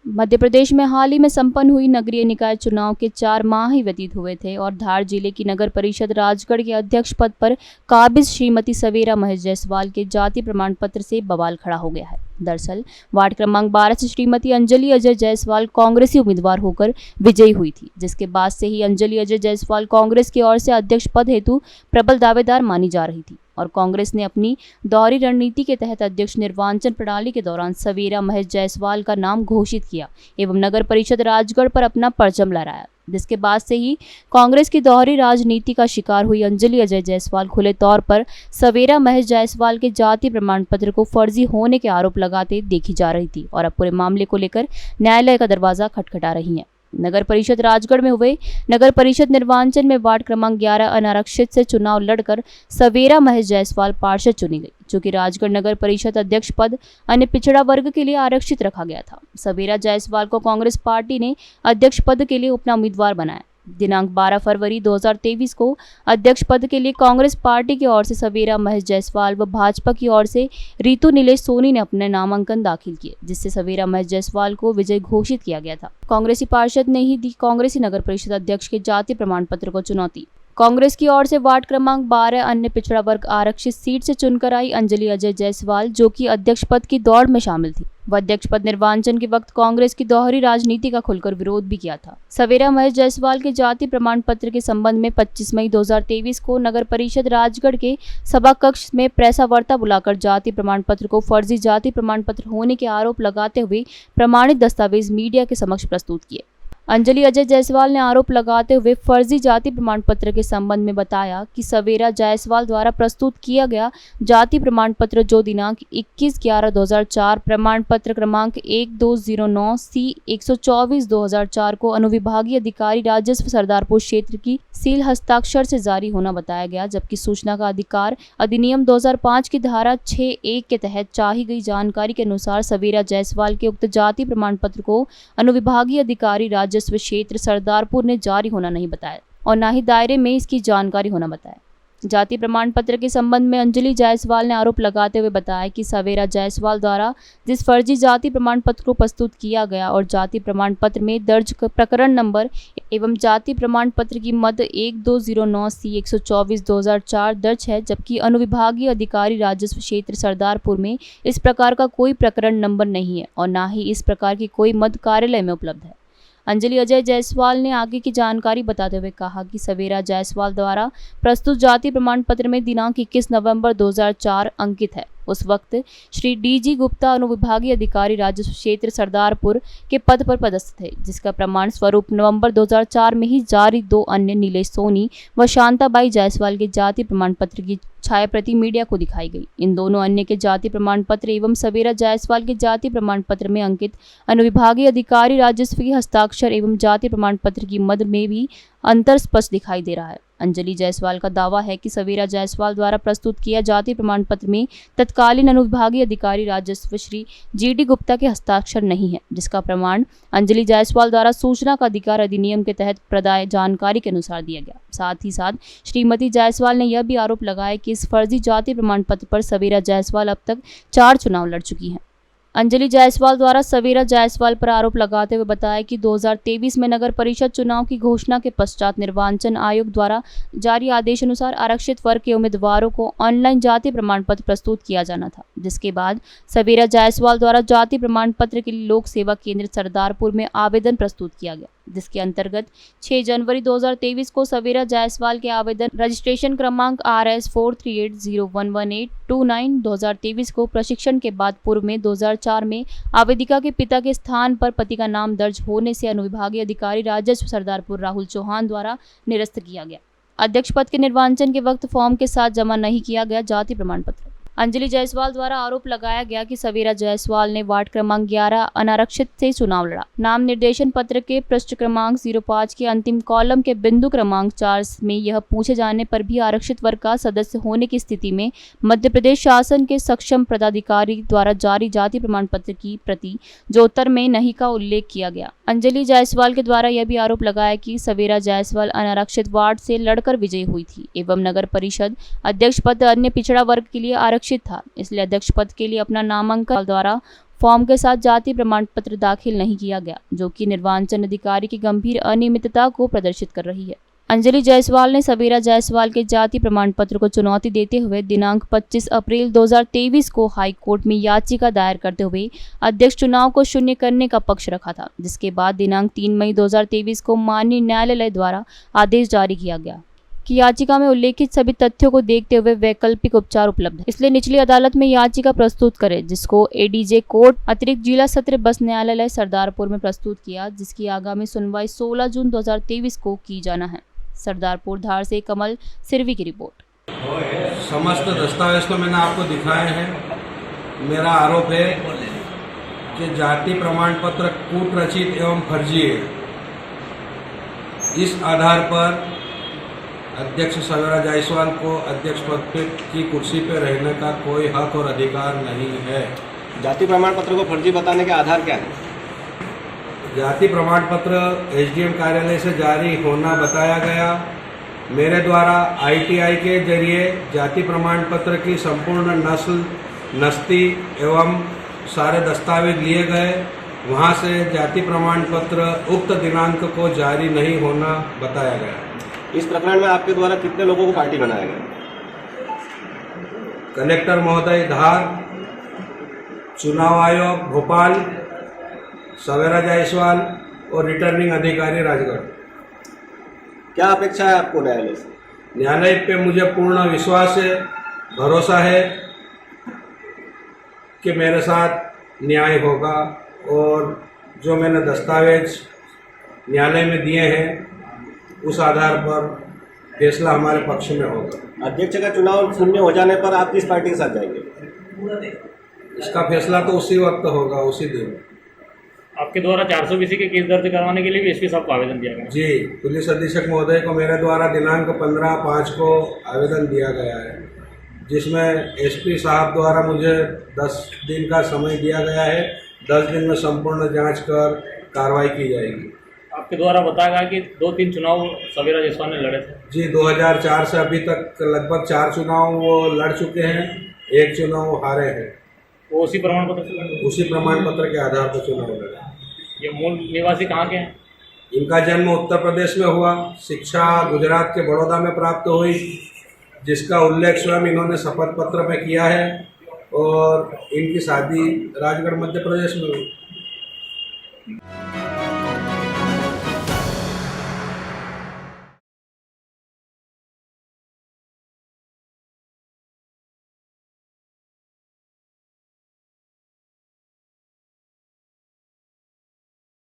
मध्य प्रदेश में हाल ही में संपन्न हुई नगरीय निकाय चुनाव के 4 माह ही व्यतीत हुए थे और धार जिले की नगर परिषद राजगढ़ के अध्यक्ष पद पर काबिज श्रीमती सवेरा महेश जायसवाल के जाति प्रमाण पत्र से बवाल खड़ा हो गया है। दरअसल वार्ड क्रमांक 12 से श्रीमती अंजलि अजय जायसवाल कांग्रेसी उम्मीदवार होकर विजयी हुई थी, जिसके बाद से ही अंजलि अजय जायसवाल कांग्रेस की ओर से अध्यक्ष पद हेतु प्रबल दावेदार मानी जा रही थी और कांग्रेस ने अपनी दोहरी रणनीति के तहत अध्यक्ष निर्वाचन प्रणाली के दौरान सवेरा महेश जायसवाल का नाम घोषित किया एवं नगर परिषद राजगढ़ पर अपना परचम लहराया, जिसके बाद से ही कांग्रेस की दोहरी राजनीति का शिकार हुई अंजलि अजय जायसवाल खुले तौर पर सवेरा महेश जायसवाल के जाति प्रमाण पत्र को फर्जी होने के आरोप लगाते देखी जा रही थी और अब पूरे मामले को लेकर न्यायालय का दरवाजा खटखटा रही हैं। नगर परिषद राजगढ़ में हुए नगर परिषद निर्वाचन में वार्ड क्रमांक 11 अनारक्षित से चुनाव लड़कर सवेरा महेश जायसवाल पार्षद चुनी गई, जो कि राजगढ़ नगर परिषद अध्यक्ष पद अन्य पिछड़ा वर्ग के लिए आरक्षित रखा गया था। सवेरा जायसवाल को कांग्रेस पार्टी ने अध्यक्ष पद के लिए अपना उम्मीदवार बनाया। दिनांक 12 फरवरी 2023 को अध्यक्ष पद के लिए कांग्रेस पार्टी की ओर से सवेरा महेश जायसवाल व भाजपा की ओर से ऋतु नीलेश सोनी ने अपने नामांकन दाखिल किए, जिससे सवेरा महेश जायसवाल को विजयी घोषित किया गया था। कांग्रेसी पार्षद ने ही दी कांग्रेसी नगर परिषद अध्यक्ष के जाति प्रमाण पत्र को चुनौती। कांग्रेस की ओर से वार्ड क्रमांक 12 अन्य पिछड़ा वर्ग आरक्षित सीट से चुनकर आई अंजलि अजय जायसवाल, जो कि अध्यक्ष पद की दौड़ में शामिल थी। वह अध्यक्ष पद निर्वाचन के वक्त कांग्रेस की दोहरी राजनीति का खुलकर विरोध भी किया था। सवेरा महेश जायसवाल के जाति प्रमाण पत्र के संबंध में 25 मई 2023 को नगर परिषद राजगढ़ के सभा कक्ष में प्रेसा वार्ता बुलाकर जाति प्रमाण पत्र को फर्जी जाति प्रमाण पत्र होने के आरोप लगाते हुए प्रमाणित दस्तावेज मीडिया के समक्ष प्रस्तुत किए। अंजलि अजय जायसवाल ने आरोप लगाते हुए फर्जी जाति प्रमाण पत्र के संबंध में बताया कि सवेरा जायसवाल द्वारा प्रस्तुत किया गया जाति प्रमाण पत्र, जो दिनांक 21/11/2004 प्रमाण पत्र क्रमांक 1209 C 124/2004 को अनुविभागीय अधिकारी राजस्व सरदारपुर क्षेत्र की सील हस्ताक्षर से जारी होना बताया गया, जबकि सूचना का अधिकार अधिनियम 2005 की धारा 6(1) के तहत चाही गई जानकारी के अनुसार सवेरा जायसवाल के उक्त जाति प्रमाण पत्र को अनुविभागीय अधिकारी राजस्व क्षेत्र सरदारपुर ने जारी होना नहीं बताया और न ही दायरे में इसकी जानकारी होना बताया। जाति प्रमाण पत्र के संबंध में अंजलि जायसवाल ने आरोप लगाते हुए बताया कि सवेरा जायसवाल द्वारा जिस फर्जी जाति प्रमाण पत्र को प्रस्तुत किया गया और जाति प्रमाण पत्र में दर्ज प्रकरण नंबर एवं जाति प्रमाण पत्र की मद 1209 C 124/2004 दर्ज है, जबकि अनुविभागीय अधिकारी राजस्व क्षेत्र सरदारपुर में इस प्रकार का कोई प्रकरण नंबर नहीं है और न ही इस प्रकार की कोई मद कार्यालय में उपलब्ध है। अंजलि अजय जायसवाल ने आगे की जानकारी बताते हुए कहा कि सवेरा जायसवाल द्वारा प्रस्तुत जाति प्रमाण पत्र में दिनांक 21 नवंबर 2004 अंकित है। उस वक्त श्री DG गुप्ता अनुविभागीय अधिकारी राजस्व क्षेत्र सरदारपुर के पद पर पदस्थ थे, जिसका प्रमाण स्वरूप नवंबर 2004 में ही जारी 2 अन्य नीलेश सोनी व शांताबाई जायसवाल के जाति प्रमाण पत्र की छायाप्रति मीडिया को दिखाई गई। इन दोनों अन्य के जाति प्रमाण पत्र एवं सवेरा जायसवाल के जाति प्रमाण पत्र में अंकित अनुविभागीय अधिकारी राजस्व की हस्ताक्षर एवं जाति प्रमाण पत्र की मद में भी अंतर स्पष्ट दिखाई दे रहा है। अंजलि जायसवाल का दावा है कि सवेरा जायसवाल द्वारा प्रस्तुत किया जाति प्रमाण पत्र में तत्कालीन अनुविभागीय अधिकारी राजस्व श्री GD गुप्ता के हस्ताक्षर नहीं है, जिसका प्रमाण अंजलि जायसवाल द्वारा सूचना का अधिकार अधिनियम के तहत प्रदाय जानकारी के अनुसार दिया गया। साथ ही साथ श्रीमती जायसवाल ने यह भी आरोप लगाया कि इस फर्जी जाति प्रमाण पत्र पर सवेरा जायसवाल अब तक 4 चुनाव लड़ चुकी हैं। अंजलि जायसवाल द्वारा सवेरा जायसवाल पर आरोप लगाते हुए बताया कि 2023 में नगर परिषद चुनाव की घोषणा के पश्चात निर्वाचन आयोग द्वारा जारी आदेश अनुसार आरक्षित वर्ग के उम्मीदवारों को ऑनलाइन जाति प्रमाण पत्र प्रस्तुत किया जाना था, जिसके बाद सवेरा जायसवाल द्वारा जाति प्रमाण पत्र के लिए लोक सेवा केंद्र सरदारपुर में आवेदन प्रस्तुत किया गया, जिसके अंतर्गत 6 जनवरी 2023 को सवेरा जायसवाल के आवेदन रजिस्ट्रेशन क्रमांक RS 43801182 2023 को प्रशिक्षण के बाद पूर्व में 2004 में आवेदिका के पिता के स्थान पर पति का नाम दर्ज होने से अनुविभागीय अधिकारी राजस्व सरदारपुर राहुल चौहान द्वारा निरस्त किया गया। अध्यक्ष पद के निर्वाचन के वक्त फॉर्म के साथ जमा नहीं किया गया जाति प्रमाण पत्र। अंजलि जायसवाल द्वारा आरोप लगाया गया कि सवेरा जायसवाल ने वार्ड क्रमांक 11 अनारक्षित से चुनाव लड़ा। नाम निर्देशन पत्र के पृष्ठ क्रमांक 05 के अंतिम कॉलम के बिंदु क्रमांक 4 में यह पूछे जाने पर भी आरक्षित वर्ग का सदस्य होने की स्थिति में मध्य प्रदेश शासन के सक्षम पदाधिकारी द्वारा जारी जाति प्रमाण पत्र की प्रति जो उत्तर में नहीं का उल्लेख किया गया। अंजलि जायसवाल के द्वारा यह भी आरोप लगाया कि सवेरा जायसवाल अनारक्षित वार्ड से लड़कर विजयी हुई थी एवं नगर परिषद अध्यक्ष पद अन्य पिछड़ा वर्ग के लिए आरक्षित था, इसलिए अध्यक्ष पद के लिए अपना नामांकन द्वारा फॉर्म के साथ जाति प्रमाण पत्र दाखिल नहीं किया गया, जो कि निर्वाचन अधिकारी की गंभीर अनियमितता को प्रदर्शित कर रही है। अंजलि जायसवाल ने सवेरा जायसवाल के जाति प्रमाण पत्र को चुनौती देते हुए दिनांक 25 अप्रैल 2023 को हाई कोर्ट में याचिका दायर करते हुए अध्यक्ष चुनाव को शून्य करने का पक्ष रखा था, जिसके बाद दिनांक 3 मई 2023 को माननीय न्यायालय द्वारा आदेश जारी किया गया कि याचिका में उल्लेखित सभी तथ्यों को देखते हुए वैकल्पिक उपचार उपलब्ध है, इसलिए निचली अदालत में याचिका प्रस्तुत करे, जिसको एडीजे कोर्ट अतिरिक्त जिला सत्र बस न्यायालय सरदारपुर में प्रस्तुत किया, जिसकी आगामी सुनवाई 16 जून 2023 को की जाना है। सरदारपुर धार से कमल सिरवी की रिपोर्ट। समस्त दस्तावेज तो मैंने आपको दिखाए हैं। मेरा आरोप है कि जाति प्रमाण पत्र कूट रचित एवं फर्जी है। इस आधार पर अध्यक्ष सवेरा जायसवाल को अध्यक्ष पद की कुर्सी पर रहने का कोई हक और अधिकार नहीं है। जाति प्रमाण पत्र को फर्जी बताने के आधार क्या है? जाति प्रमाण पत्र एसडीएम कार्यालय से जारी होना बताया गया। मेरे द्वारा आईटीआई के जरिए जाति प्रमाण पत्र की संपूर्ण नस्ल, नस्ती एवं सारे दस्तावेज लिए गए। वहां से जाति प्रमाण पत्र उक्त दिनांक को जारी नहीं होना बताया गया। इस प्रकरण में आपके द्वारा कितने लोगों को पार्टी बनाया गया? कलेक्टर महोदय धार, चुनाव आयोग भोपाल, सवेरा जायसवाल और रिटर्निंग अधिकारी राजगढ़। क्या अपेक्षा है आपको न्यायालय से? न्यायालय पे मुझे पूर्ण विश्वास है, भरोसा है कि मेरे साथ न्याय होगा और जो मैंने दस्तावेज न्यायालय में दिए हैं उस आधार पर फैसला हमारे पक्ष में होगा। अध्यक्ष का चुनाव शून्य हो जाने पर आप किस पार्टी के साथ जाएंगे? इसका फैसला तो उसी वक्त होगा, उसी दिन। आपके द्वारा 420 के केस दर्ज करवाने के लिए भी एसपी साहब को आवेदन दिया गया? जी, पुलिस अधीक्षक महोदय को मेरे द्वारा दिनांक 15/5 को आवेदन दिया गया है, जिसमें एसपी साहब द्वारा मुझे 10 दिन का समय दिया गया है। 10 दिन में संपूर्ण जांच कर कार्रवाई की जाएगी। आपके द्वारा बताया गया कि 2-3 चुनाव सवेरा जायसवाल ने लड़े थे। जी, 2004 से अभी तक लगभग 4 चुनाव वो लड़ चुके हैं, 1 चुनाव वो हारे हैं। वो उसी प्रमाण पत्र से लड़े? उसी प्रमाण पत्र के आधार पर चुनाव लड़े। ये मूल निवासी कहाँ के हैं? इनका जन्म उत्तर प्रदेश में हुआ, शिक्षा गुजरात के बड़ौदा में प्राप्त हुई, जिसका उल्लेख स्वयं इन्होंने शपथ पत्र में किया है, और इनकी शादी राजगढ़ मध्य प्रदेश में हुई।